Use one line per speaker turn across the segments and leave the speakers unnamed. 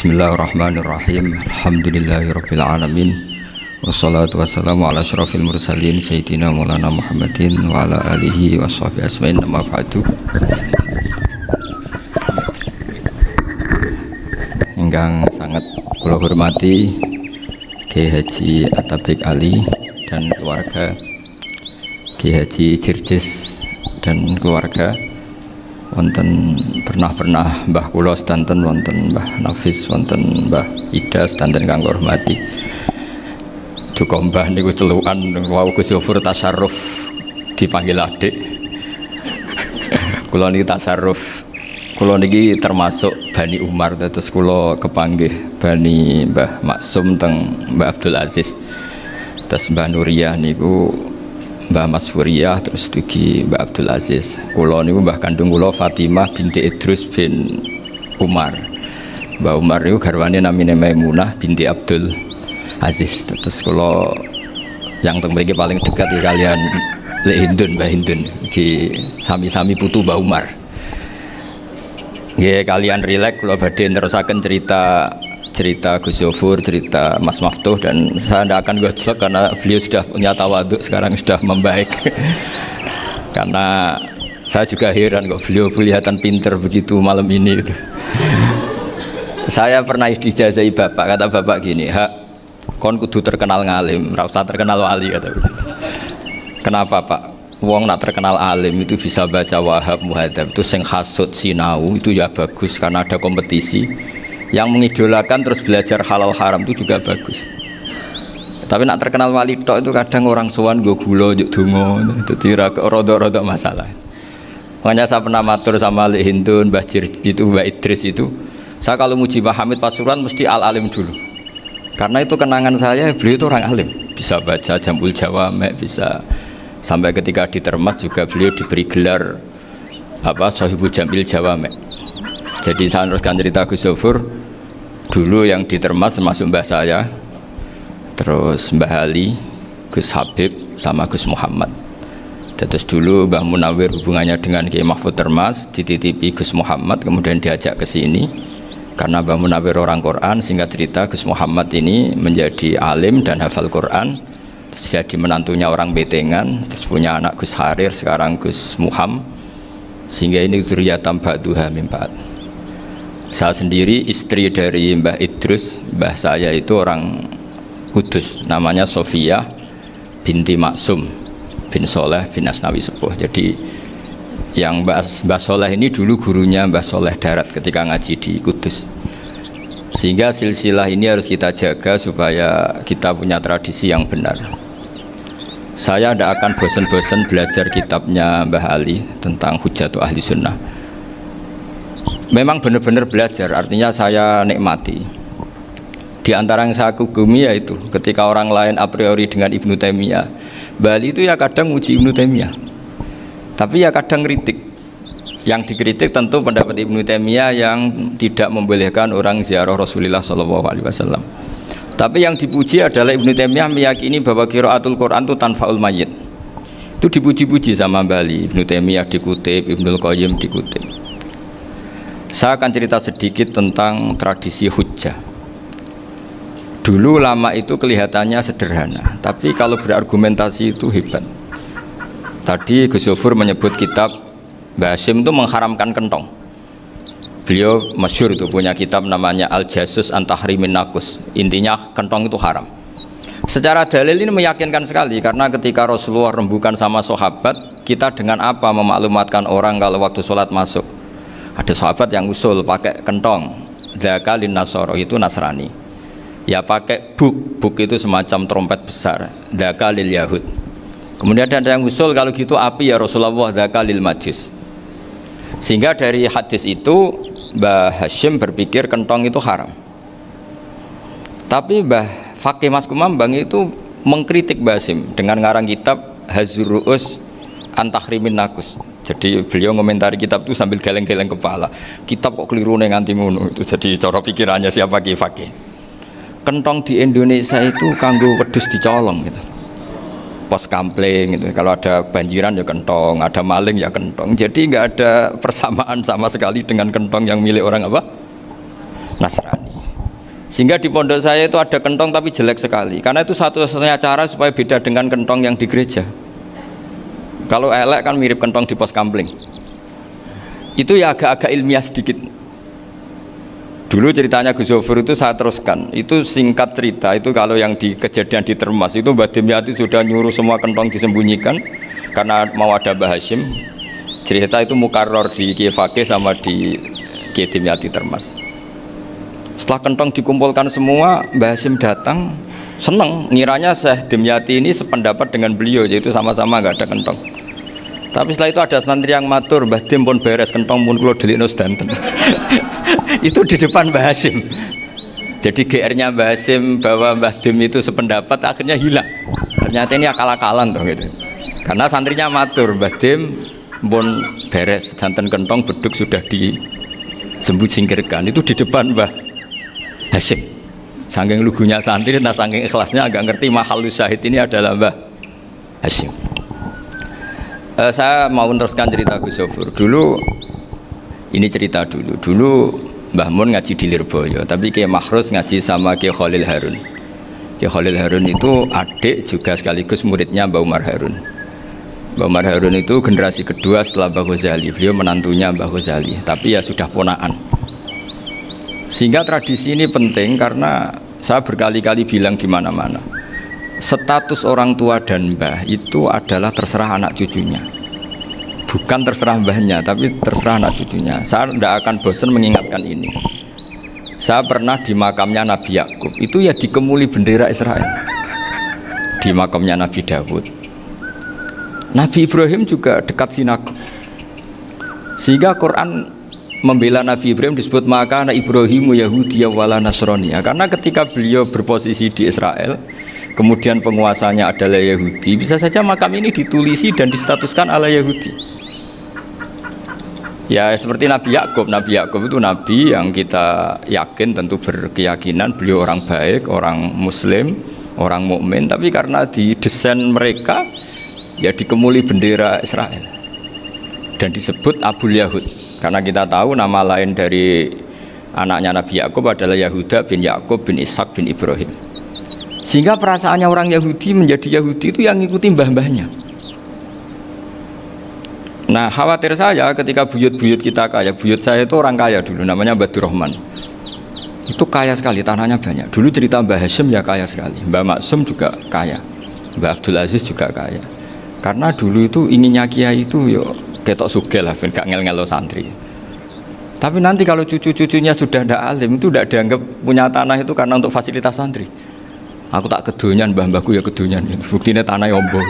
Bismillahirrahmanirrahim. Alhamdulillahirabbil alamin. Wassalatu wassalamu ala asyrafil mursalin sayyidina Maulana Muhammadin wa ala alihi washabbihi asma'in amma ba'du. Ingkang sangat kula hormati Kiai Haji Atabik Ali dan keluarga, Kiai Haji Jirjis dan keluarga, wonten pernah Mbah kula sedanten, wonten Mbah Nafis, wonten Mbah Ida sedanten kang hormati. Duka Mbah niku celukan wau Gus Yofur tasarruf dipanggil adik. Kula niki tasarruf, kula niki termasuk Bani Umar, terus kula kepanggih Bani Mbah Maksum teng Mbah Abdul Aziz. Terus Mbah Nuriyah niku Mbah Mas Furiyah, terus dugi Mbah Abdul Aziz. Kula niku mbah kandung kula Fatimah binti Idrus bin Umar. Mbah Umar niku garwane namine Maimunah binti Abdul Aziz. Terus kula yang teng mriki paling dekat kalian Lek Hindun, Mbah Hindun iki sami-sami putu Mbah Umar. Nggih, kalian rileks kula badhe nerusaken cerita Gus Yofur, cerita Mas Maftuh, dan saya tidak akan gojlok karena beliau sudah punya tawaduk, sekarang sudah membaik. Karena saya juga heran kok beliau kelihatan pinter begitu malam ini itu. Saya pernah dijazahi bapak, kata bapak gini, "Hak, kon kudu terkenal ngalim, ora usah terkenal wali," kata beliau. Kenapa Pak? Wong nak terkenal alim itu bisa baca Wahab, Muhadzab, itu sing hasud sinau itu ya bagus karena ada kompetisi. Yang mengidolakan terus belajar halal haram itu juga bagus. Tapi nak terkenal wali tok itu kadang orang sowan nggo gula njuk donga, dadi rada-rada masalah. Makanya saya pernah matur sama Lek Hindun, Mbah itu Mbah Idris itu, saya kalau muji Mbah Hamid Pasuruan mesti al-alim dulu. Karena itu kenangan saya, beliau itu orang alim, bisa baca Jamul Jawamek, bisa sampai ketika di Termas juga beliau diberi gelar Shahibul Jamil Jawamek. Jadi saya teruskan cerita Gus Yofur. Dulu yang di Termas termasuk mbah saya, terus Mbah Ali, Gus Habib, sama Gus Muhammad. Terus dulu Mbah Munawir hubungannya dengan Kiai Mahfud Termas, dititipi Gus Muhammad, kemudian diajak ke sini. Karena Mbah Munawir orang Quran, singkat cerita Gus Muhammad ini menjadi alim dan hafal Quran. Terus jadi menantunya orang Betengan, terus punya anak Gus Harir, sekarang Gus Muham. Sehingga ini dzurriyyatan ba'duha min ba'd. Saya sendiri istri dari Mbah Idrus, mbah saya itu orang Kudus, namanya Sofia binti Maksum bin Soleh bin Asnawi Sepuh. Jadi yang Mbah Soleh ini dulu gurunya Mbah Soleh Darat ketika ngaji di Kudus. Sehingga silsilah ini harus kita jaga supaya kita punya tradisi yang benar. Saya tidak akan bosan-bosan belajar kitabnya Mbah Ali tentang Hujjatul Ahli Sunnah. Memang benar-benar belajar, artinya saya nikmati. Di antara yang saya kagumi yaitu ketika orang lain a priori dengan Ibnu Taimiyah, Bali itu ya kadang uji Ibnu Taimiyah, tapi ya kadang kritik. Yang dikritik tentu pendapat Ibnu Taimiyah yang tidak membolehkan orang ziarah Rasulullah SAW. Tapi yang dipuji adalah Ibnu Taimiyah meyakini bahwa qiraatul Quran itu tanfaul mayyit. Itu dipuji-puji sama Bali. Ibnu Taimiyah dikutip, Ibnul Qayyim dikutip. Saya akan cerita sedikit tentang tradisi hujjah. Dulu lama itu kelihatannya sederhana, tapi kalau berargumentasi itu hebat. Tadi Gus Yofur menyebut kitab Mbah Hasyim itu mengharamkan kentong. Beliau masyhur itu punya kitab namanya Al-Jasus an Tahrimin Nakus. Intinya kentong itu haram. Secara dalil ini meyakinkan sekali, karena ketika Rasulullah rembukan sama sahabat, kita dengan apa memaklumatkan orang kalau waktu sholat masuk? Ada sahabat yang usul pakai kentong, dzakalin nasoro, itu Nasrani. Ya pakai buk itu semacam trompet besar, dzakalil Yahud. Kemudian ada yang usul kalau gitu api ya Rasulullah, dzakalil Majus. Sehingga dari hadis itu Mbah Hasyim berpikir kentong itu haram. Tapi Mbah Fakih Mas Kumambang itu mengkritik Mbah Hasyim dengan ngarang kitab Hazurru'us an Tahrimin Nakus. Jadi beliau komentari kitab itu sambil geleng-geleng kepala. Kitab kok keliru nganti ngono. Itu jadi cara pikirannya siapa Ki Fakih. Kentong di Indonesia itu kanggo wedhus dicolong gitu. Pos kampling gitu. Kalau ada banjiran ya kentong, ada maling ya kentong. Jadi nggak ada persamaan sama sekali dengan kentong yang milik orang apa? Nasrani. Sehingga di pondok saya itu ada kentong tapi jelek sekali. Karena itu satu-satunya cara supaya beda dengan kentong yang di gereja. Kalau elek kan mirip kentong di pos kampling. Itu ya agak-agak ilmiah sedikit. Dulu ceritanya Gus Zofur itu saya teruskan. Itu singkat cerita, itu kalau yang di kejadian di Termas itu Mbah Dimyati sudah nyuruh semua kentong disembunyikan karena mau ada Mbah Hashim. Cerita itu mukarrar di Kiai Fakih sama di Kiai Dimyati Termas. Setelah kentong dikumpulkan semua, Mbah Hashim datang, seneng, ngiranya Syekh Dimyati ini sependapat dengan beliau, yaitu sama-sama nggak ada kentong. Tapi setelah itu ada santri yang matur, Mbah Dim pun beres kentong pun kula delikno sedanten. Itu di depan Mbah Hashim. Jadi GR-nya Mbah Hashim bahwa Mbah Dim itu sependapat akhirnya hilang. Ternyata ini akal-akalan tuh gitu. Karena santrinya matur, Mbah Dim pun beres sedanten kentong beduk sudah disingkirkan. Itu di depan Mbah Hashim. Saking lugunya santri, nah saking ikhlasnya agak ngerti mahalus syahid ini adalah Mbah Hashim. Saya mau meneruskan cerita Gus Zofur. Dulu ini cerita dulu Mbah Mun ngaji di Lirboyo, tapi Kiai Makhrus ngaji sama Kiai Khalil Harun. Kiai Khalil Harun itu adik juga sekaligus muridnya Mbah Umar Harun. Mbah Umar Harun itu generasi kedua setelah Mbah Ghazali. Beliau menantunya Mbah Ghazali, tapi ya sudah ponaan. Sehingga tradisi ini penting karena saya berkali-kali bilang di mana-mana. Status orang tua dan mbah itu adalah terserah anak cucunya. Bukan terserah mbahnya, tapi terserah anak cucunya. Saya tidak akan bosan mengingatkan ini. Saya pernah di makamnya Nabi Yakub, itu ya dikemuli bendera Israel. Di makamnya Nabi Dawud. Nabi Ibrahim juga dekat sinagog. Sehingga Quran membela Nabi Ibrahim disebut maka anak Ibrahimu Yahudi wala Nasrani. Karena ketika beliau berposisi di Israel, kemudian penguasanya adalah Yahudi, bisa saja makam ini ditulisi dan distatuskan ala Yahudi. Ya seperti Nabi Yakub. Nabi Yakub itu nabi yang kita yakin tentu berkeyakinan beliau orang baik, orang muslim, orang mukmin, tapi karena di desain mereka ya dikemuli bendera Israel dan disebut Abul Yahud. Karena kita tahu nama lain dari anaknya Nabi Yakub adalah Yahuda bin Yakub bin Ishak bin Ibrahim. Sehingga perasaannya orang Yahudi menjadi Yahudi itu yang ngikuti mbah-mbahnya. Nah khawatir saya ketika buyut-buyut kita kaya. Buyut saya itu orang kaya dulu, namanya Badur Rahman. Itu kaya sekali, tanahnya banyak. Dulu cerita Mbah Hashim ya kaya sekali. Mbah Maksum juga kaya, Mbah Abdul Aziz juga kaya. Karena dulu itu inginnya kiai itu yo ketok sugih lah, gak ngel-ngelo santri. Tapi nanti kalau cucu-cucunya sudah tidak alim, itu tidak dianggap punya tanah itu karena untuk fasilitas santri. Aku tak kedonyan, mbah-mbahku ya kedonyan. Buktinya tanah yombo.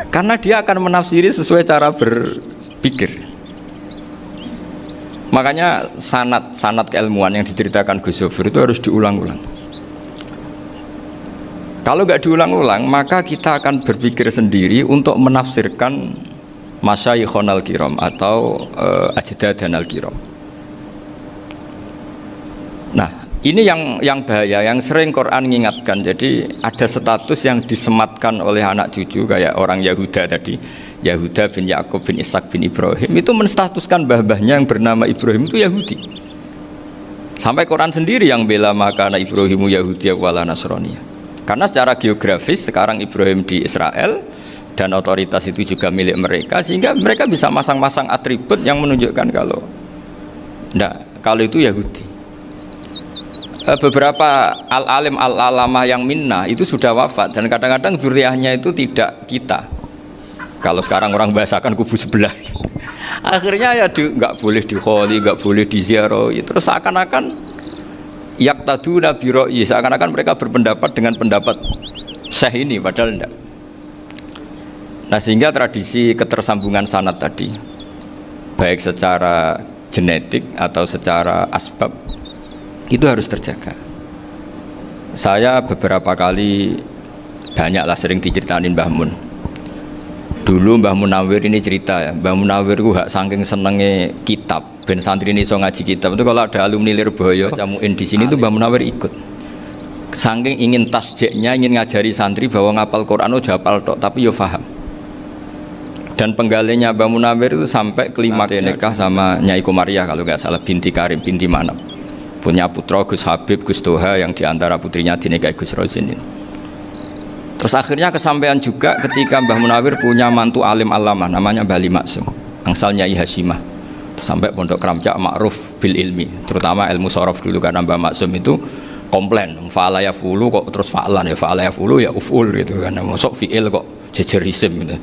Karena dia akan menafsiri sesuai cara berpikir. Makanya sanad keilmuan yang diceritakan Gus Zofur itu harus diulang-ulang. Kalau nggak diulang-ulang, maka kita akan berpikir sendiri untuk menafsirkan Masyayikhon al-Kiram atau Ajdadan al-Kiram. Nah, ini yang bahaya, yang sering Quran mengingatkan. Jadi ada status yang disematkan oleh anak cucu kayak orang Yahuda tadi, Yahuda bin Yakub bin Ishak bin Ibrahim, itu menstatuskan mbah-mbahnya yang bernama Ibrahim itu Yahudi. Sampai Quran sendiri yang bela maka anak Ibrahimu Yahudi wala Nasrani. Karena secara geografis sekarang Ibrahim di Israel dan otoritas itu juga milik mereka, sehingga mereka bisa masang-masang atribut yang menunjukkan kalau itu Yahudi. Beberapa al-alim al-alamah yang minnah itu sudah wafat dan kadang-kadang dzurriahnya itu tidak kita. Kalau sekarang orang bahasakan kubu sebelah. Akhirnya ya nggak boleh dikholi, nggak boleh diziarah. Terus seakan-akan yaktaduna bi ra'yi, seakan-akan mereka berpendapat dengan pendapat syekh ini, padahal enggak. Nah sehingga tradisi ketersambungan sanad tadi, baik secara genetik atau secara asbab, itu harus terjaga. Saya beberapa kali banyaklah sering diceritain Mbah Mun. Dulu Mbah Munawir ini cerita ya, Mbah Munawir itu saking senenge kitab, ben santri ini so ngaji kitab. Itu kalau ada alumni Lirboyo jamuin di sini itu Mbah Munawir ikut. Saking ingin tasjeknya, ingin ngajari santri bahwa ngapal Quran udah hafal tok, tapi yo paham. Dan penggalinya Mbah Munawir itu sampai kelima nikah sama Nyai Komariah kalau nggak salah, binti Karim, binti Manap. punya putra Gus Habib, Gus Toha yang diantara putrinya dinikahi Gus Rozin ini. Terus akhirnya kesampaian juga ketika Mbah Munawir punya mantu alim alamah namanya Mbah Ali Maksum, angsal Nyai Hasyimah. Sampai Pondok Kramjak ma'ruf bil ilmi, terutama ilmu sorof dulu karena Mbah Maksum itu komplain, fa'ala ya fulu kok terus fa'lan ya fa'ala ya fulu ya uf'ul gitu kan, masuk fi'il kok jejer isim gitu.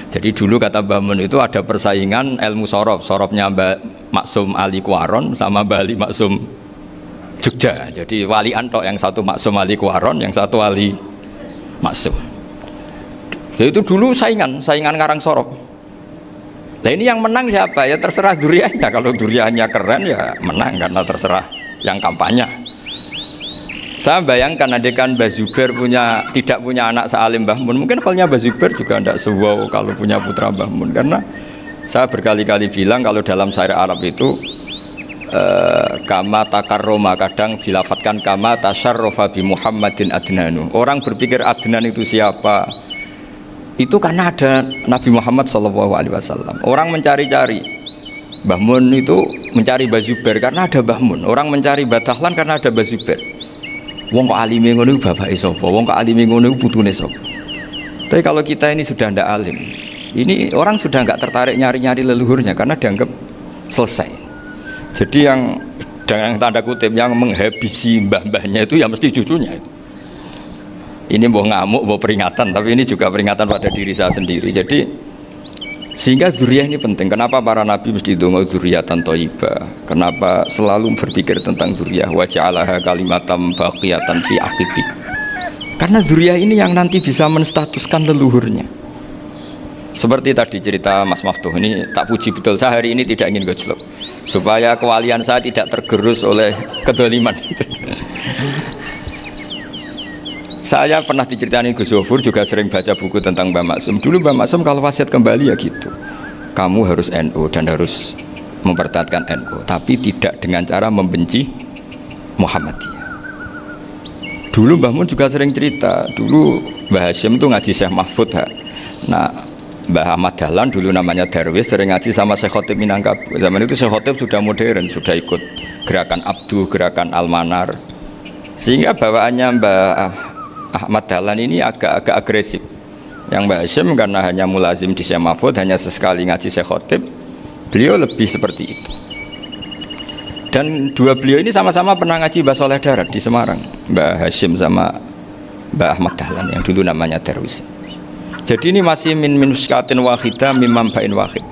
Jadi dulu kata Mbah Mun itu ada persaingan ilmu sorof, sorofnya Mbah Maksum Ali Kuaron sama Mbah Ali Maksum Jogja. Jadi wali antok, yang satu Maksum Ali Kuaron, yang satu Ali Maksum. Ya itu dulu saingan ngarang sorof. Nah ini yang menang siapa? Ya terserah duriannya. Kalau duriannya keren ya menang karena terserah yang kampanye. Saya bayangkan adekan Mbah Zubair tidak punya anak sealim Mbah Mun, mungkin halnya Mbah Zubair juga tidak sewow kalau punya putra Mbah Mun, karena saya berkali-kali bilang kalau dalam syair Arab itu kama takarroma, kadang dilafatkan kama tasyarrofa bi Muhammadin adnanu. Orang berpikir Adnan itu siapa? Itu karena ada Nabi Muhammad SAW. Orang mencari-cari Mbah Mun itu mencari Mbah Zubair karena ada Mbah Mun. Orang mencari Mbah Dahlan karena ada Mbah Zubair. Wong kok alime ngono iku bapake sapa? Wong kok alime ngono iku putune sapa? Tapi kalau kita ini sudah ndak alim, ini orang sudah nggak tertarik nyari-nyari leluhurnya karena dianggap selesai. Jadi yang dengan tanda kutip yang menghabisi mbah-mbahnya itu ya mesti cucunya. Ini mau ngamuk, mau peringatan, tapi ini juga peringatan pada diri saya sendiri. Jadi sehingga dzurriyyah ini penting. Kenapa para nabi mesti donga dzurriyyatan thayyibah? Kenapa selalu berpikir tentang dzurriyyah? Wa ja'alaha kalimatam baqiyatan fi aqibi. Karena dzurriyyah ini yang nanti bisa menstatuskan leluhurnya. Seperti tadi cerita Mas Maftuh ini, tak puji betul, saya hari ini tidak ingin gojlok supaya kewalian saya tidak tergerus oleh kedoliman. Saya pernah diceritain Gus Zofur, juga sering baca buku tentang Mbah Maksum. Dulu Mbah Maksum kalau wasiat kembali ya gitu, kamu harus NU dan harus mempertahankan NU, tapi tidak dengan cara membenci Muhammadiyah. Dulu Mbah Mun juga sering cerita, dulu Mbah Hasyim itu ngaji Syekh Mahfud. Nah Mbah Ahmad Dahlan dulu namanya Darwis, sering ngaji sama Syekh Khotib Minangkabau. Zaman itu Syekh Khotib sudah modern, sudah ikut gerakan Abdu, gerakan Almanar, sehingga bawaannya Mbah Ahmad Dahlan ini agak agresif. Yang Mbah Hasyim karena hanya mulazim di Syekh Mahfud, hanya sesekali ngaji Syekh Khotib, beliau lebih seperti itu. Dan dua beliau ini sama-sama pernah ngaji Mbah Soleh Darat di Semarang, Mbah Hasyim sama Mbah Ahmad Dahlan yang dulu namanya Darwis. Jadi ini masih min muskatin wahidah mimam bain wahid.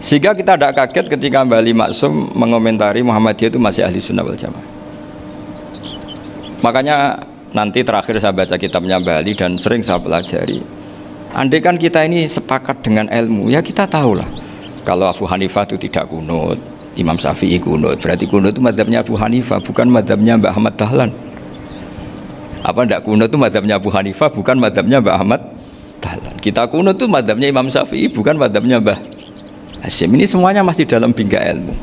Sehingga kita tidak kaget ketika Mbah Ali Maksum mengomentari Muhammadiyah itu masih ahli sunnah wal jamaah. Makanya nanti terakhir saya baca kitabnya Mbah Ali dan sering saya pelajari. Andai kan kita ini sepakat dengan ilmu, ya kita tahulah kalau Abu Hanifah itu tidak kunut, Imam Syafi'i kunut, berarti kunut itu mazhabnya Abu Hanifah, bukan mazhabnya Mbah Ahmad Dahlan. Apa tidak kunut itu mazhabnya Abu Hanifah, bukan mazhabnya Mbah Ahmad Dahlan. Kita kunut itu mazhabnya Imam Syafi'i, bukan mazhabnya Mbah Hasyim. Ini semuanya masih dalam bingkai ilmu.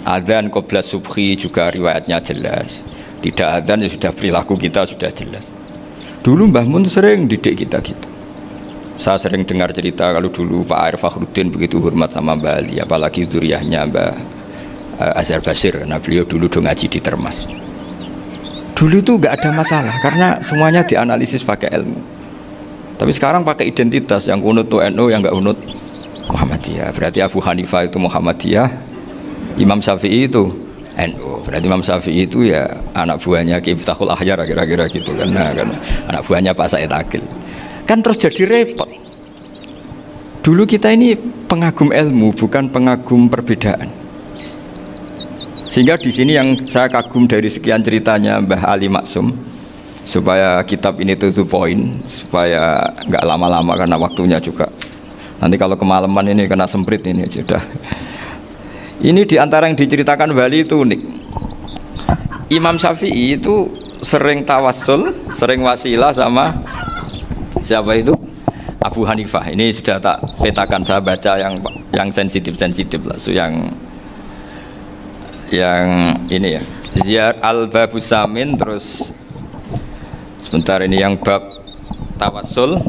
Adzan qabla subhi juga riwayatnya jelas. Tidak adzan ya sudah, perilaku kita sudah jelas. Dulu Mbah Mun sering didik kita gitu. Saya sering dengar cerita kalau dulu Pak Arif Fakhruddin begitu hormat sama Mbah Ali, apalagi dzurriyyahnya Mbah Azhar Basir. Nah beliau dulu do ngaji di Termas. Dulu itu nggak ada masalah karena semuanya dianalisis pakai ilmu. Tapi sekarang pakai identitas, yang kunut tuh NU, yang nggak kunut Muhammadiyah. Berarti Abu Hanifah itu Muhammadiyah, Imam Syafi'i itu NU. Berarti Imam Syafi'i itu ya anak buahnya Ki Miftahul Ahyar kira-kira gitu kan. Nah, kan anak buahnya Pak Said Akil. Kan terus jadi repot. Dulu kita ini pengagum ilmu, bukan pengagum perbedaan. Sehingga di sini yang saya kagum dari sekian ceritanya Mbah Ali Maksum, supaya kitab ini to the point, supaya nggak lama-lama karena waktunya juga. Nanti kalau kemalaman ini kena semprit ini sudah. Ini diantara yang diceritakan Bali itu unik. Imam Syafi'i itu sering tawassul, sering wasilah sama siapa itu? Abu Hanifah. Ini sudah tak petakan, saya baca yang sensitif lah, so yang ini ya. Ziyar al-Babus Samin, terus sebentar ini yang bab tawassul.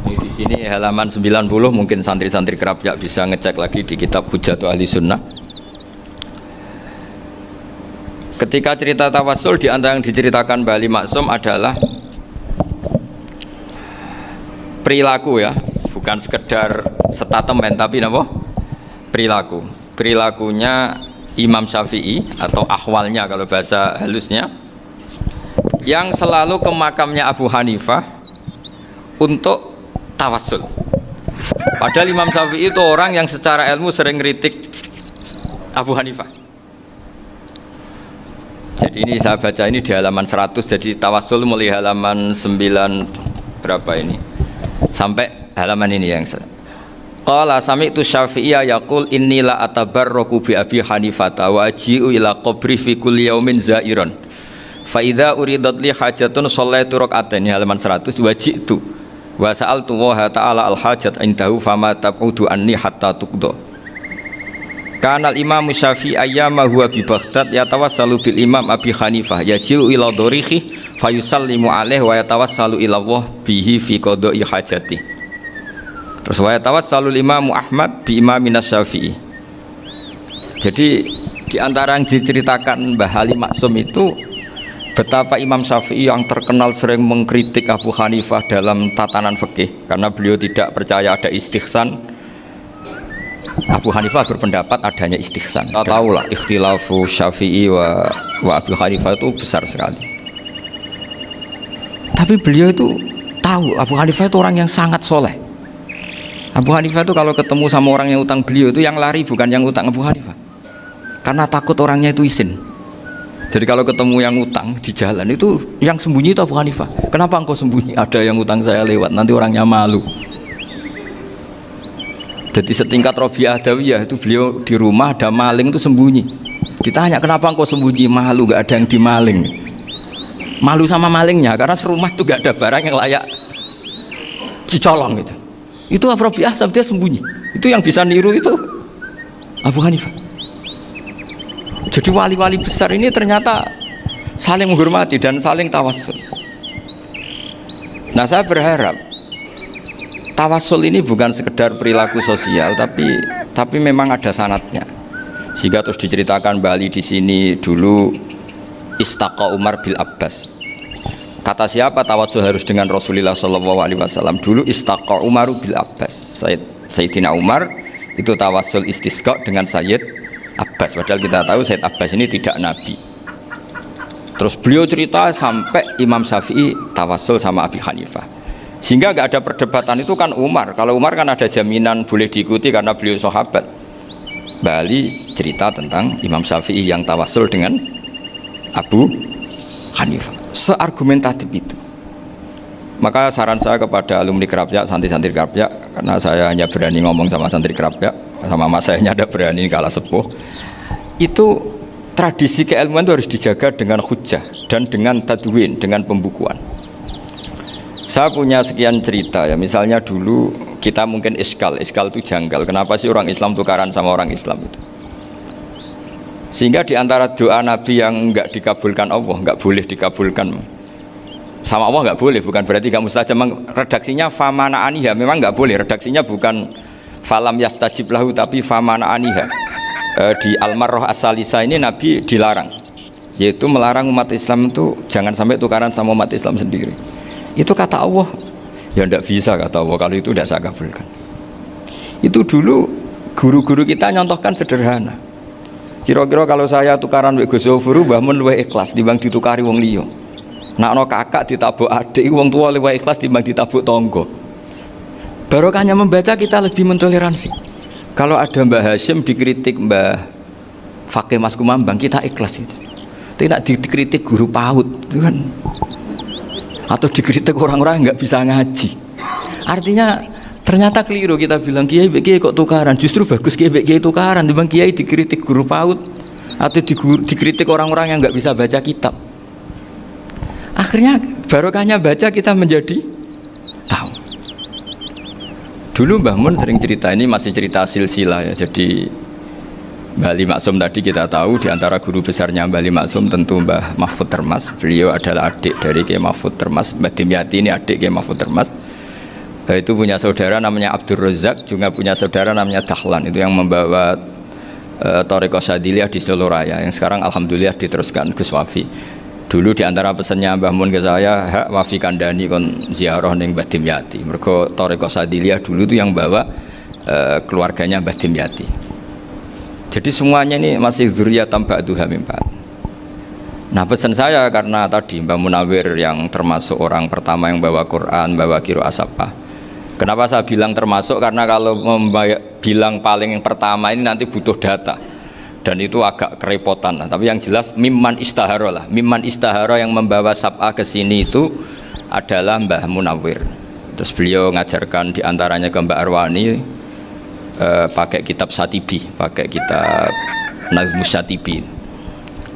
Ini di Sini halaman 90 mungkin santri-santri Kerapjak bisa ngecek lagi di kitab Hujjatul Ahli Sunnah. Ketika cerita tawassul, di antara yang diceritakan Mbah Ali Maksum adalah perilaku ya, bukan sekedar statement tapi apa? Perilaku. Perilakunya Imam Syafi'i atau ahwalnya kalau bahasa halusnya, yang selalu ke makamnya Abu Hanifah untuk tawassul. Padahal Imam Syafi'i itu orang yang secara ilmu sering kritik Abu Hanifah. Jadi ini saya baca ini di halaman 100, jadi tawassul mulai halaman 9 berapa ini sampai halaman ini yang qala sami'tu Syafi'iyya yaqul inni la atabarraku bi Abi Hanifata wa aji'u ila qabri fi kulli yaumin zairan fa idza uridat li hajatun shallaitu rak'atain, halaman 100, waji'tu wa sa'altu wa ta'ala al hajat indahu fama tab'udu anni hatta tuqda. Kanal Imam Syafi'i ayyama huwa bi Baghdad yatawassalu bil Imam Abi Hanifah yaji'u ila dorihi fayusallimu alaihi wa yatawassalu ila Allah bihi fi qada'i hajati. Terus wa yatawassalu Imam Ahmad bi Imamina Syafi'i. Jadi di antara yang diceritakan Mbah Ali Maksum itu betapa Imam Syafi'i yang terkenal sering mengkritik Abu Hanifah dalam tatanan fikih karena beliau tidak percaya ada istihsan. Abu Hanifah berpendapat adanya istihsan. Kita tahu lah ikhtilafu Syafi'i wa Abu Hanifah itu besar sekali. Tapi beliau itu tahu Abu Hanifah itu orang yang sangat soleh. Abu Hanifah itu kalau ketemu sama orang yang utang beliau itu yang lari bukan yang utang Abu Hanifah, karena takut orangnya itu izin. Jadi kalau ketemu yang utang di jalan itu yang sembunyi itu Abu Hanifah. Kenapa engkau sembunyi? Ada yang utang saya lewat, nanti orangnya malu. Jadi setingkat Robiah Adawiyah itu beliau di rumah ada maling itu sembunyi. Ditanya kenapa engkau sembunyi? Malu, gak ada yang dimaling. Malu sama malingnya karena serumah itu gak ada barang yang layak dicolong gitu. Itu Robiah dia sembunyi. Itu yang bisa niru itu Abu Hanifah. Jadi wali-wali besar ini ternyata saling menghormati dan saling tawassul. Nah saya berharap tawassul ini bukan sekedar perilaku sosial, tapi memang ada sanatnya. Sehingga terus diceritakan Bali di sini dulu istaqa Umar bil Abbas. Kata siapa tawassul harus dengan Rasulullah SAW? Dulu istaqa Umar bil Abbas. Sayyidina Umar itu tawassul istisqa dengan Sayyid Abbas. Padahal kita tahu Sayyid Abbas ini tidak nabi. Terus beliau cerita sampai Imam Syafi'i tawassul sama Abi Hanifah. Sehingga nggak ada perdebatan itu kan Umar. Kalau Umar kan ada jaminan boleh diikuti karena beliau sahabat. Bali cerita tentang Imam Syafi'i yang tawassul dengan Abu Hanifah. Seargumentatif itu. Maka saran saya kepada alumni Kerapjak, santri-santri Kerapjak, karena saya hanya berani ngomong sama santri Kerapjak, sama mas saya ada berani kalah sepuh. Itu tradisi keilmuan itu harus dijaga dengan hujjah dan dengan tadwin, dengan pembukuan. Saya punya sekian cerita ya, misalnya dulu kita mungkin iskal itu janggal, kenapa sih orang Islam tukaran sama orang Islam itu? Sehingga diantara doa Nabi yang enggak dikabulkan Allah, enggak boleh dikabulkan sama Allah, enggak boleh, bukan berarti enggak mustajab. Redaksinya famana aniha, memang enggak boleh, redaksinya bukan falam yastajib lahu tapi famana aniha. Di Al-Marrah As-Salisa ini Nabi dilarang, yaitu melarang umat Islam itu jangan sampai tukaran sama umat Islam sendiri. Itu kata Allah, ya tidak bisa kata Allah, kalau itu tidak saya kabulkan. Itu dulu guru-guru kita nyontohkan sederhana. Kira-kira kalau saya tukaran wek Gus Zofuru, Mbah Mun luwih ikhlas dibanding ditukari wong liya. Nakno kakak ditabuk adik, wong tua luwih ikhlas dibanding ditabuk tonggo. Barokahnya membaca kita lebih mentoleransi. Kalau ada Mbah Hashim dikritik Mbah Fakih Mas Kumambang, kita ikhlas itu. Tidak dikritik guru PAUD, itu kan. Atau dikritik orang-orang yang nggak bisa ngaji. Artinya ternyata keliru kita bilang kiai kok tukaran. Justru bagus kiai tukaran dibanding kiai dikritik guru PAUD atau dikritik orang-orang yang nggak bisa baca kitab. Akhirnya barokahnya baca kita menjadi tahu. Dulu Mbah Mun sering cerita, ini masih cerita silsilah ya. Jadi Mbah Ali Maksum tadi kita tahu di antara guru besarnya Mbah Ali Maksum tentu Mbah Mahfud Termas. Beliau adalah adik dari Kiai Mahfud Termas. Mbah Dimyati ini adik Kiai Mahfud Termas. Itu punya saudara namanya Abdul Razak, juga punya saudara namanya Dahlan, itu yang membawa Thariqah Syadziliyah di Solo Raya, yang sekarang alhamdulillah diteruskan Gus Wafi. Dulu diantara pesannya Mbah Mun ke saya, hak Wafi kandani kon ziarah ning Mbah Dimyati. Mergo Thariqah Syadziliyah dulu itu yang bawa keluarganya Mbah Dimyati. Jadi semuanya ini masih dzurriyyatan ba'duha min ba'd. Nah pesan saya karena tadi Mbah Munawir yang termasuk orang pertama yang bawa Quran, bawa Qiraah Sab'ah. Kenapa saya bilang termasuk? Karena kalau bilang paling yang pertama ini nanti butuh data dan itu agak kerepotan lah. Tapi yang jelas mimman istahara lah. Mimman istahara yang membawa Sab'ah ke sini itu adalah Mbah Munawir. Terus beliau ngajarkan diantaranya ke Mbak Arwani pakai kitab Satibi, pakai kitab Nazmus Satibi.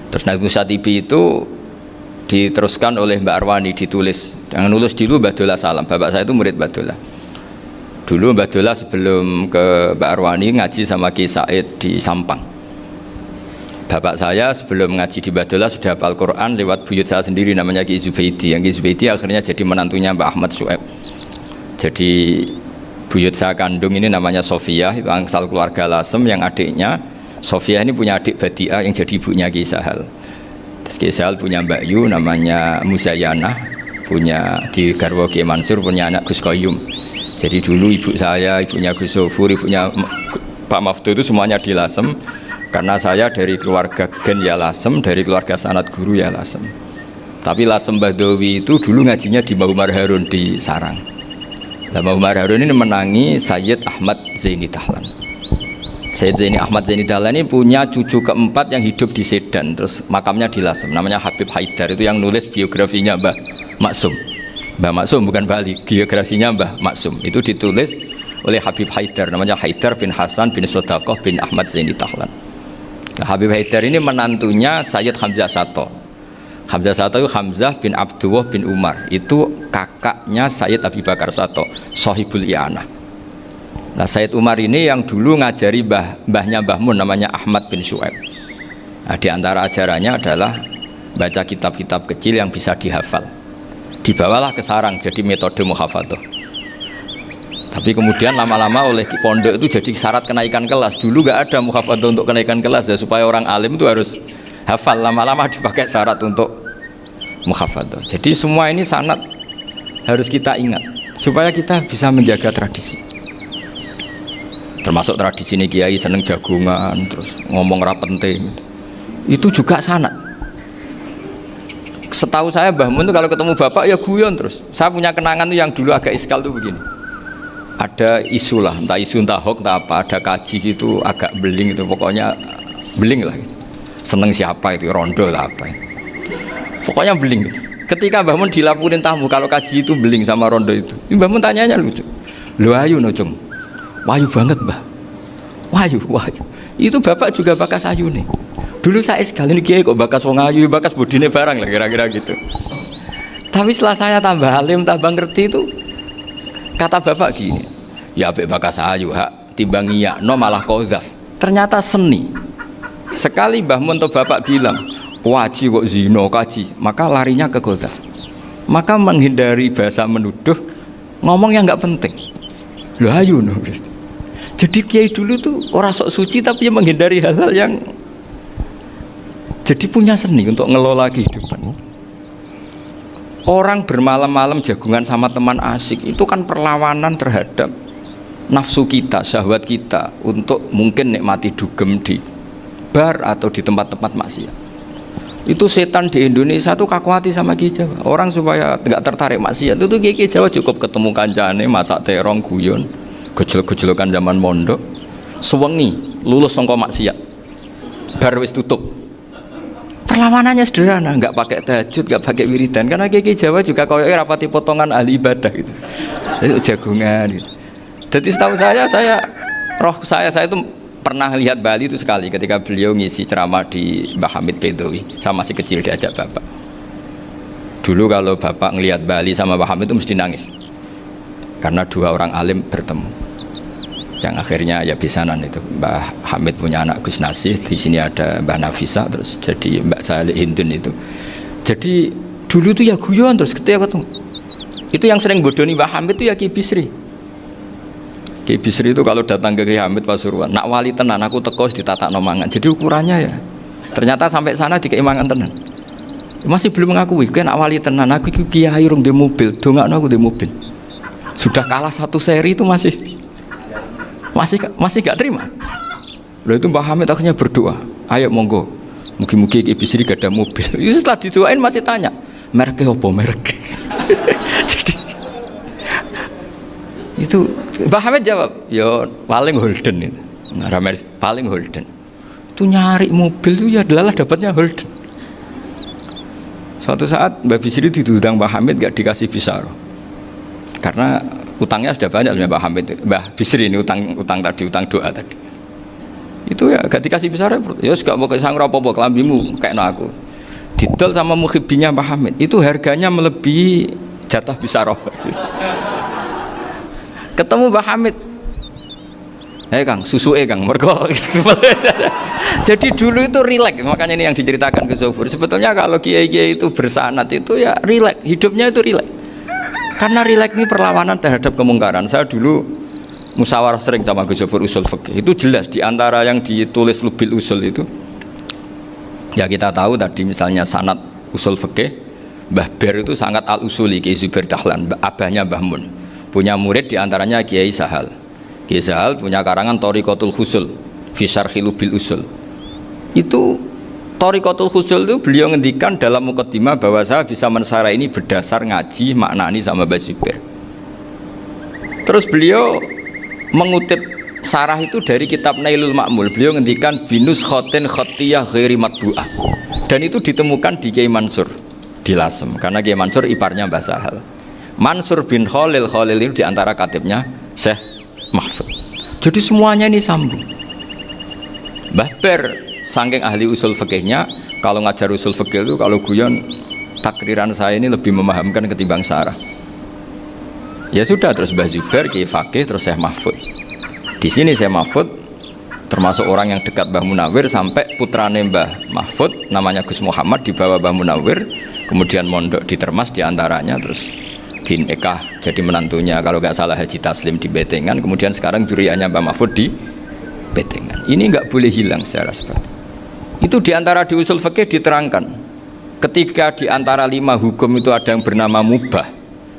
Terus Nazmus Satibi itu diteruskan oleh Mbak Arwani, ditulis. Yang nulis dulu Mbak Dola Salam. Bapak saya itu murid Mbak Dola. Dulu Mbak Dola sebelum ke Mbak Arwani ngaji sama Ki Said di Sampang. Bapak saya sebelum ngaji di Mbak Dola sudah hafal Quran lewat buyut saya sendiri namanya Ki Zubaidi. Yang Ki Zubaidi akhirnya jadi menantunya Mbak Ahmad Syuaib. Jadi buyut saya kandung ini namanya Sofia, itu angsal keluarga Lasem, yang adiknya Sofia ini punya adik Badiah yang jadi ibunya Ki Sahal. Terus Ki Sahal punya Mbak Yu namanya Muzayanah, punya di garwa Ki Mansur punya anak Gus Qayyum. Jadi dulu ibu saya, ibunya Gus Sofur, ibunya Pak Maftu itu semuanya di Lasem. Karena saya dari keluarga Gen ya Lasem, dari keluarga sanad guru ya Lasem. Tapi Lasem Badawi itu dulu ngajinya di Mbah Umar Harun di Sarang. Mbah Umar Harun ini menangi Sayyid Ahmad Zaini Dahlan. Sayyid Zaini Ahmad Zaini Dahlan ini punya cucu keempat yang hidup di Sedan, terus makamnya di Lasem, namanya Habib Haidar, itu yang nulis biografinya Mbah Maksum. Mbah Maksum bukan Bali, biografinya Mbah Maksum itu ditulis oleh Habib Haidar, namanya Haidar bin Hasan bin Sodaqoh bin Ahmad Zaini Dahlan. Nah, Habib Haidar ini menantunya Sayyid Hamzah Sato. Hamzah Sato itu Hamzah bin Abdullah bin Umar, itu kakaknya Sayyid Abi Bakar Sato, Sohibul I'anah. Nah Sayyid Umar ini yang dulu ngajari mbahnya Mbah Mun namanya Ahmad bin Syuaib. Nah, di antara ajarannya adalah baca kitab-kitab kecil yang bisa dihafal. Dibawalah ke sarang jadi metode muhafadzah. Tapi kemudian lama-lama oleh pondok itu jadi syarat kenaikan kelas. Dulu nggak ada muhafadzah untuk kenaikan kelas ya, supaya orang alim itu harus hafal. Lama-lama dipakai syarat untuk muhafadzah. Jadi semua ini sanad harus kita ingat supaya kita bisa menjaga tradisi. Termasuk tradisi ini kiai seneng jagungan, terus ngomong ra penting. Itu juga sanad. Setahu saya Mbah Mun itu kalau ketemu bapak ya guyon terus. Saya punya kenangan tuh yang dulu agak iskal tuh begini. Ada isu lah, entah isu entah hoax entah apa, ada kaji itu agak beling itu, pokoknya beling lah gitu. Seneng siapa itu, rondo lah apa itu. Pokoknya beling gitu. Ketika Mbah Mun dilaporin tamu kalau kaji itu beling sama rondo itu, Mbah Mun tanyanya lucu. Lho ayu no cung. Wahyu banget Mbah. Wahyu. Itu bapak juga bakas ayu nih. Dulu saya sekali ini kiai kok bakas wong ayu, bakas bodine barang lah kira-kira gitu. Tapi setelah saya tambah alim, tambah ngerti itu, kata bapak gini, ya abek bakas ayu hak timbang iyakno malah qadzaf. Ternyata seni. Sekali Mbah Mun atau bapak bilang, "Waji kok zina kaji," maka larinya ke qadzaf. Maka menghindari bahasa menuduh, ngomong yang enggak penting. Lho ayu no. Jadi kiai dulu tuh orang sok suci tapi menghindari hal-hal yang jadi punya seni untuk ngelola kehidupan. Orang bermalam-malam jagungan sama teman asik itu kan perlawanan terhadap nafsu kita, syahwat kita untuk mungkin nikmati dugem di bar atau di tempat-tempat maksiat. Itu setan di Indonesia tuh kaku hati sama Ki Jawa. Orang supaya nggak tertarik maksiat itu Ki Jawa cukup ketemu kancane masak terong guyon. Gejolak-gejolakan zaman mondok, sewengi lulus sangka maksiat, bar wis tutup. Perlawanannya sederhana, nggak pakai tahajud, nggak pakai wiridan, karena Kiai Jawa juga koyoknya rapati potongan ahli ibadah gitu, itu jagungan. Gitu. Jadi setahu saya itu pernah lihat Bali itu sekali ketika beliau ngisi ceramah di Mbah Hamid Bedowi, saya masih kecil diajak bapak. Dulu kalau bapak ngelihat Bali sama Mbah Hamid itu mesti nangis, karena dua orang alim bertemu. Yang akhirnya ya bisanan itu Mbah Hamid punya anak Gus Nasih, di sini ada Mbah Nafisa, terus jadi Mbak Salih Hindun itu. Jadi dulu tuh ya guyon terus ketika ketemu Itu yang sering bodoni Mbah Hamid itu ya Ki Bisri. Ki Bisri itu kalau datang ke Ki Hamid Pasuruan, nak wali tenan aku teko ditatakno mangan. Jadi ukurannya ya. Ternyata sampai sana dikei mangan tenan. Masih belum mengakui, kan nak wali tenan aku iki kiai rung di mobil, dongakno aku di mobil. Sudah kalah satu seri itu masih gak terima. Lalu itu Mbah Hamid akhirnya berdoa, ayo monggo, mugi-mugi Ki Bisri gak ada mobil. Itu setelah didoain masih tanya, mereknya apa merek? Jadi itu Mbah Hamid jawab, yo paling Holden itu, paling Holden. Itu nyari mobil itu ya adalah dapatnya Holden. Suatu saat Mbah Bisri diundang Mbah Hamid gak dikasih Bisaro, karena utangnya sudah banyak Mbah Hamid. Mbah Bisri ini utang doa tadi. Itu ya gak dikasih Bisaro, ya gak mau kesang apa-apa kelambimu kayak aku. Didol sama muhibbinya Mbah Hamid, itu harganya melebihi jatah Bisaro. Ketemu Mbah Hamid, Kang, susuke Kang, mergo. Jadi dulu itu rileks, makanya ini yang diceritakan ke Zofur. Sebetulnya kalau kiai-kiai itu bersanad itu ya rileks, hidupnya itu rileks. Karena rileks ini perlawanan terhadap kemungkaran. Saya dulu musyawarah sering sama Gus Zofur usul fikih. Itu jelas di antara yang ditulis Lubil Usul itu. Ya kita tahu tadi misalnya sanad usul fikih, Mbah Ber itu sangat al-usuli, Kiai Zubair Dahlan, abahnya Mbah Mun. Punya murid di antaranya Kiai Sahal. Kiai Sahal punya karangan Thariqatul Husul fi Syarhi Lubil Usul. Itu Thariqatul Husul itu beliau ngendikan dalam mukaddimah bahwa saya bisa mensarah ini berdasar ngaji maknani sama Mbah Zubair. Terus beliau mengutip sarah itu dari kitab Nailul Ma'mul. Beliau ngendikan binus khotin khotiyah ghairi matbu'ah. Dan itu ditemukan di Kiai Mansur di Lasem, karena Kiai Mansur iparnya Mbah Sahal. Mansur bin Khalil itu diantara katibnya Syekh Mahfud. Jadi semuanya ini sambung. Mbah Ber saking ahli usul fikihnya, kalau ngajar usul fikih itu kalau guyon takriran saya ini lebih memahamkan ketimbang sarah. Ya sudah, terus Mbah Zubair Kiai Fakih, terus Syekh Mahfud. Di sini Syekh Mahfud termasuk orang yang dekat Mbah Munawir, sampai putrane Mbah Mahfud namanya Gus Muhammad dibawa Mbah Munawir, kemudian mondok di Termas diantaranya, terus dinikah jadi menantunya kalau nggak salah Haji Taslim di Betengan, kemudian sekarang juriannya Mbah Mahfud di Betengan. Ini nggak boleh hilang secara seperti itu. Diantara di usul fikih diterangkan, ketika diantara 5 hukum itu ada yang bernama mubah.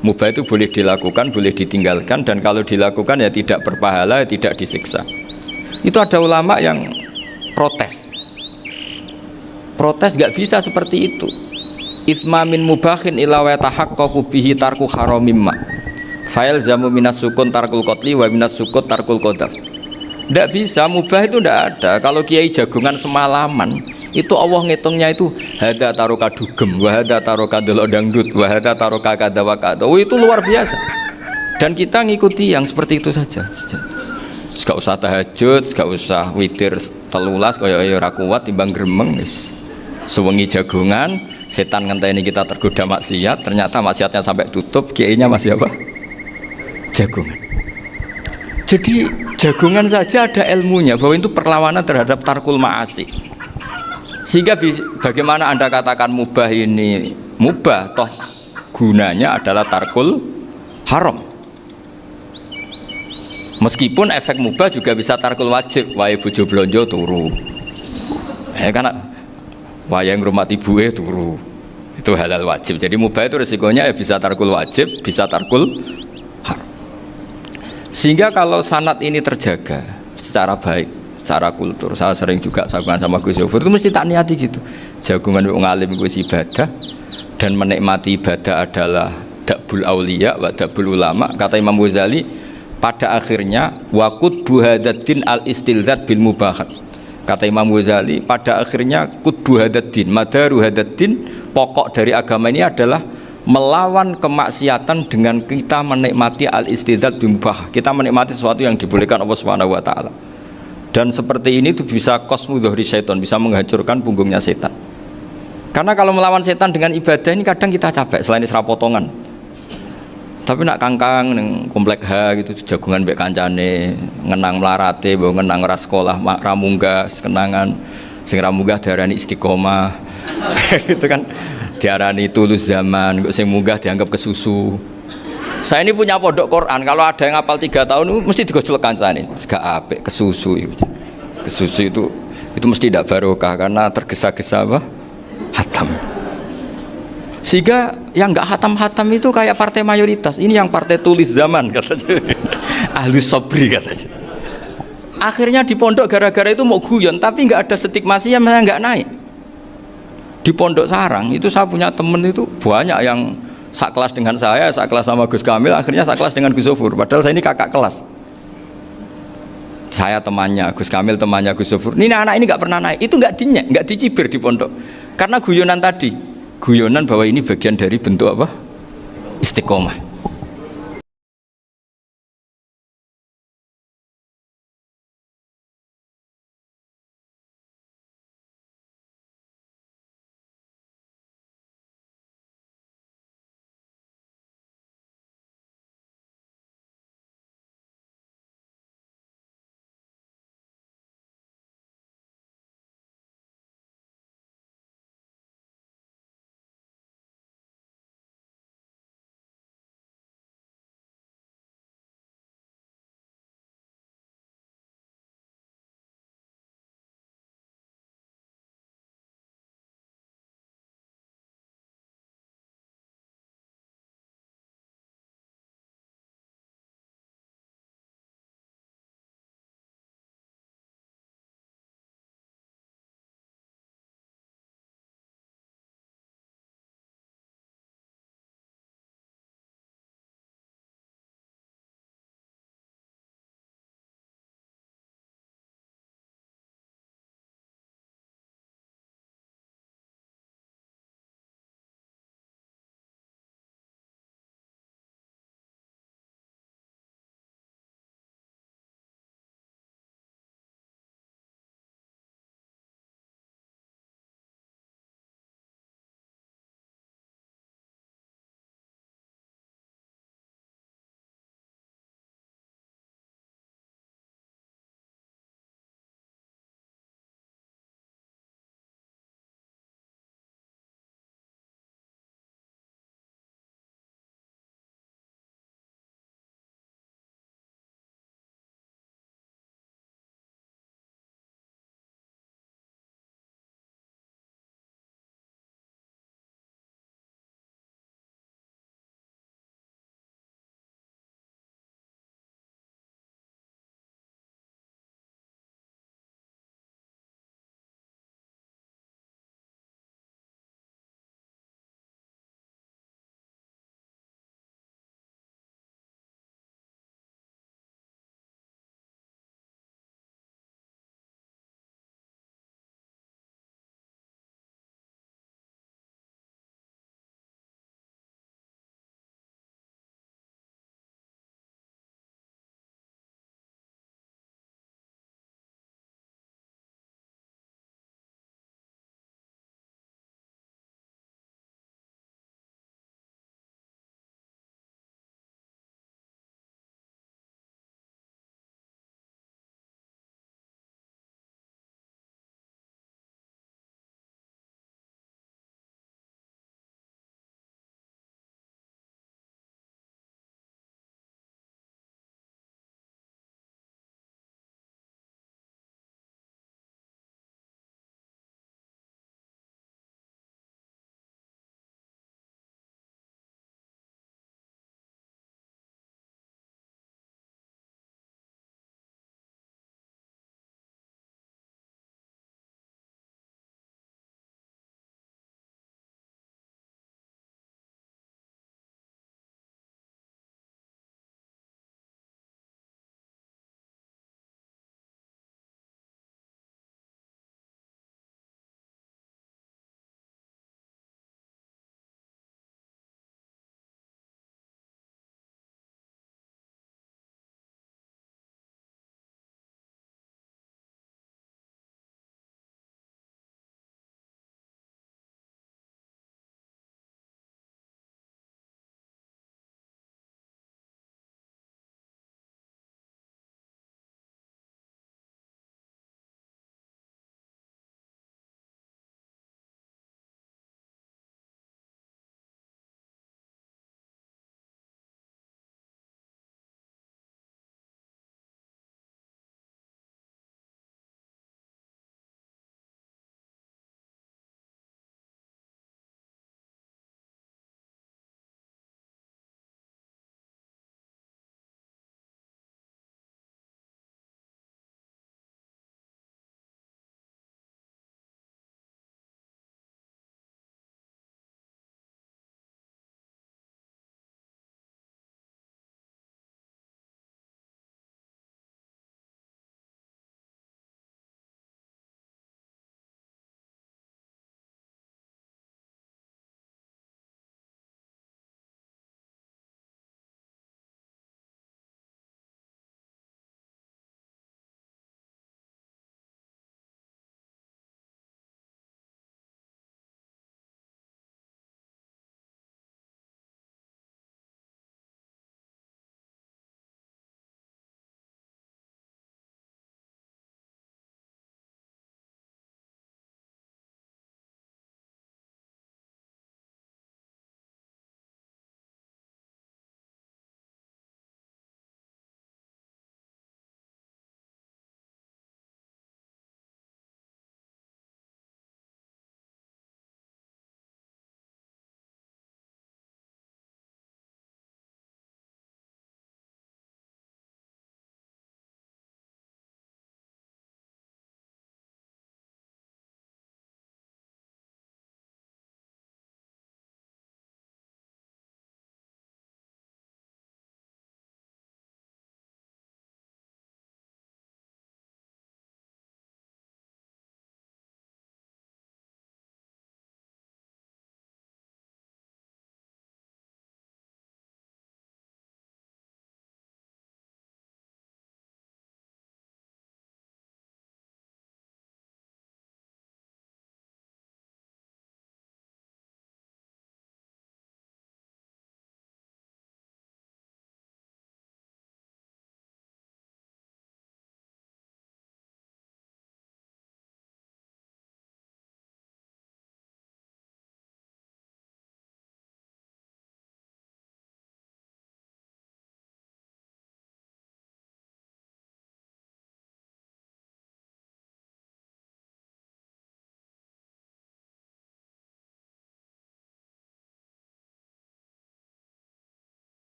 Mubah itu boleh dilakukan, boleh ditinggalkan, dan kalau dilakukan ya tidak berpahala, tidak disiksa. Itu ada ulama yang protes nggak bisa seperti itu. Ithma min mubahin ila wa tahaqqaqu bihi tarku haramimma fa'il zamu minas sukun tarkul qatli wa minas sukut tarkul qadar. Nggak bisa, mubah itu nggak ada. Kalau kiai jagungan semalaman itu Allah ngitungnya itu hada taroka dugem, wahada taroka delok dangdut, wahada taroka kada wa kada. Oh, itu luar biasa. Dan kita ngikuti yang seperti itu saja. Gak usah tahajud, gak usah witir telulas kaya ora kuat timbang gremeng wis. Sewengi jagungan, setan ngenteni kita tergoda maksiat, ternyata maksiatnya sampai tutup, kiainya masih apa? Jagungan. Jadi jagungan saja ada ilmunya bahwa itu perlawanan terhadap tarkul ma'asi. Sehingga bagaimana Anda katakan mubah ini mubah, toh gunanya adalah tarkul haram. Meskipun efek mubah juga bisa tarkul wajib, wae bojo blonjo turu. Karena wae ngrumat ibuke turu. Itu halal wajib. Jadi mubah itu resikonya ya bisa tarkul wajib, bisa tarkul haram. Sehingga kalau sanad ini terjaga secara baik, secara kultur, saya sering juga saguan sama Gus Zofur itu mesti tak niati gitu. Jagungan wong alim iku ibadah, dan menikmati ibadah adalah dabul auliya wa dabul ulama. Kata Imam Ghazali, pada akhirnya waqud buhadatin al istilzat bil mubahat. Kata Imam Ghazali, pada akhirnya qutbu hadatin, madaru hadatin, pokok dari agama ini adalah melawan kemaksiatan dengan kita menikmati al istilzat bil mubah. Kita menikmati sesuatu yang dibolehkan Allah Subhanahu wa taala. Dan seperti ini itu bisa qasmu dhuhri syaitan, bisa menghancurkan punggungnya setan. Karena kalau melawan setan dengan ibadah ini kadang kita capek selain isra potongan. Tapi nak kangkang neng komplek H gitu jagungan mbek kancane, ngenang melarate, bawa ngenang ora sekolah, ra munggah kenangan, sing ra munggah diarani istiqomah. Gitu kan diarani tulus zaman, kok sing munggah dianggap kesusu. Saya ini punya pondok Quran, kalau ada yang hafal 3 tahun mesti digojolkan saya ini. Gak apik kesusu itu. Kesusu itu mesti tidak barokah karena tergesa-gesa apa? Hatam. Sehingga yang nggak hatam-hatam itu kayak partai mayoritas. Ini yang partai tulis zaman katanya. Ahli sobri katanya. Akhirnya di pondok gara-gara itu mau guyon, tapi nggak ada stigmasi yang saya nggak naik. Di pondok sarang itu saya punya temen itu banyak yang sekelas dengan saya, sekelas sama Gus Kamil, akhirnya sekelas dengan Gus Sofur. Padahal saya ini kakak kelas. Saya temannya Gus Kamil, temannya Gus Sofur. Ini anak ini nggak pernah naik. Itu nggak dinyek, nggak dicibir di pondok. Karena guyonan tadi, guyonan bahwa ini bagian dari bentuk apa? Istiqomah.